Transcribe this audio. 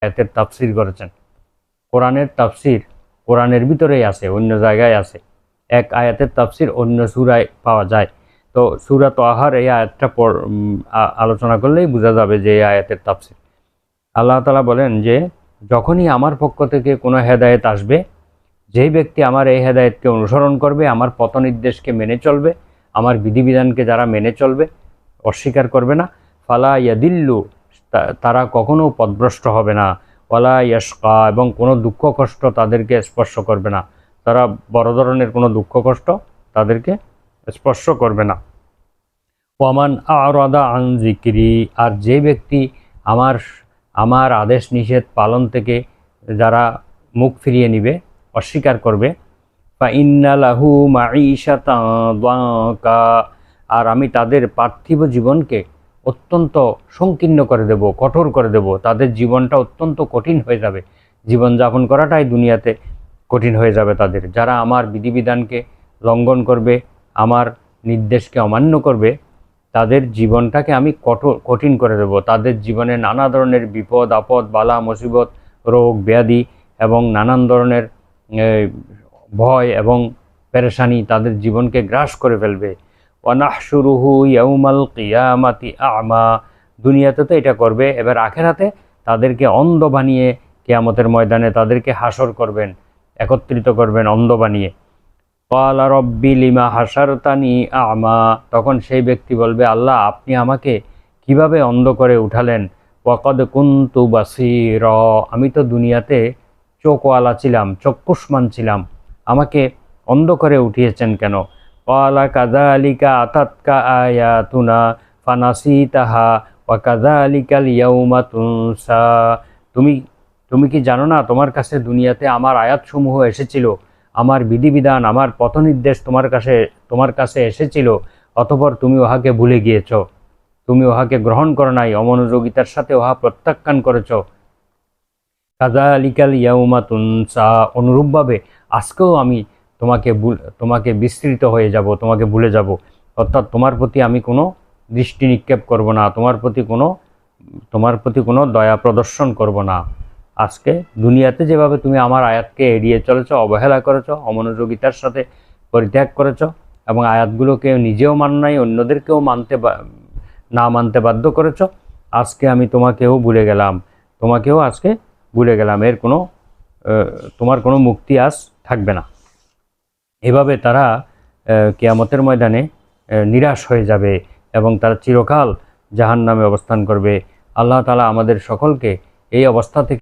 আয়াতের তাফসির করেছেন। কোরআনের তাফসির কোরআনের ভিতরেই আছে, অন্য জায়গায় আছে। এক আয়াতের তাফসির অন্য সূরায় পাওয়া যায়। তো সূরা তাহার এই আয়াতটা আলোচনা করলেই বোঝা যাবে যে এই আয়াতের তাফসির। আল্লাহ তাআলা বলেন যে যখনই আমার পক্ষ থেকে কোনো হেদায়েত আসবে, যেই ব্যক্তি আমার এই হেদায়েতকে অনুসরণ করবে, আমার পথনির্দেশকে মেনে চলবে, আমার বিধিবিধানকে যারা মেনে চলবে, অস্বীকার করবে না, ফালা ইয়াদিল্লু, তারা কখনো পথভ্রষ্ট হবে না, ওয়ালা ইয়াশকা, এবং কোনো দুঃখ কষ্ট তাদেরকে স্পর্শ করবে না, তারা বড় ধরনের কোনো দুঃখ কষ্ট তাদেরকে স্পর্শ করবে না। ওয়ামান আরাদা আন যিকরি, আর যে ব্যক্তি আমার আদেশ নিষেধ পালন থেকে যারা মুখ ফিরিয়ে নিবে, অস্বীকার করবে, ফা ইন্না লাহু মাঈশাতান দাঙ্কা, আর আমি তাদের পার্থিব জীবনকে অত্যন্ত সংকীর্ণ করে দেব, কঠোর করে দেব, তাদের জীবনটা অত্যন্ত কঠিন হয়ে যাবে, জীবনযাপন করাটাই দুনিয়াতে কঠিন হয়ে যাবে তাদের। যারা আমার বিধিবিধানকে লঙ্ঘন করবে, আমার নির্দেশকে অমান্য করবে, তাদের জীবনটাকে আমি কঠিন করে দেব। তাদের জীবনে নানা ধরনের বিপদ আপদ, বালা মুসিবত, রোগ ব্যাধি এবং নানান ধরনের ভয় এবং পেরেশানি তাদের জীবনকে গ্রাস করে ফেলবে। ওয়ানাহশুরুহু ইয়াউমাল কিয়ামাতি আ'মা, দুনিয়াতে তো এটা করবে, এবার আখিরাতে তাদেরকে অন্ধ বানিয়ে কিয়ামতের ময়দানে তাদেরকে হাসর করবেন, একত্রিত করবেন অন্ধ বানিয়ে। ক্বালা রব্বি লিমা হাসারতানি আ'মা, তখন সেই ব্যক্তি বলবে, আল্লাহ আপনি আমাকে কিভাবে অন্ধ করে উঠালেন? ওয়াকাদ কুনতু বাসীরা, আমি তো দুনিয়াতে চোখওয়ালা ছিলাম, চক্ষুষ্মান ছিলাম, আমাকে অন্ধ করে উঠিয়েছেন কেন? ক্বালা কাযালিকা আতাতকা আয়াতুনা ফানাসিতাহা ওয়া কাযালিকাল ইয়াউমা তুনসা, তুমি কি জানো না তোমার কাছে দুনিয়াতে আমার আয়াতসমূহ এসেছিল, আমার বিধিবিধান, আমার পথনির্দেশ তোমার কাছে এসেছিল, অতঃপর তুমি উহাকে ভুলে গিয়েছ, তুমি উহাকে গ্রহণ করো নাই, অমনোযোগিতার সাথে উহা প্রত্যাখ্যান করেছ। কাযালিকাল ইয়াউমা তুনসা, অনুরূপভাবে আজকেও আমি তোমাকে বিস্মৃত হয়ে যাব, তোমাকে ভুলে যাব, অর্থাৎ তোমার প্রতি আমি কোনো দৃষ্টি নিক্ষেপ করব না, তোমার প্রতি কোনো দয়া প্রদর্শন করব না। আজকে দুনিয়াতে যেভাবে তুমি আমার আয়াতকে এড়িয়ে চলেছ, অবহেলা করেছ, অমনোযোগিতার সাথে পরিত্যাগ করেছ এবং আয়াতগুলোকে নিজেও মানো নাই, অন্যদেরকেও না মানতে বাধ্য করেছ, আজকে আমি তোমাকেও আজকে ভুলে গেলাম, তোমার কোনো মুক্তি আজ থাকবে না। এভাবে তারা কিয়ামতের ময়দানে নিরাশ হয়ে যাবে এবং তারা চিরকাল জাহান্নামে অবস্থান করবে। আল্লাহ তাআলা আমাদের সকলকে এই অবস্থা থেকে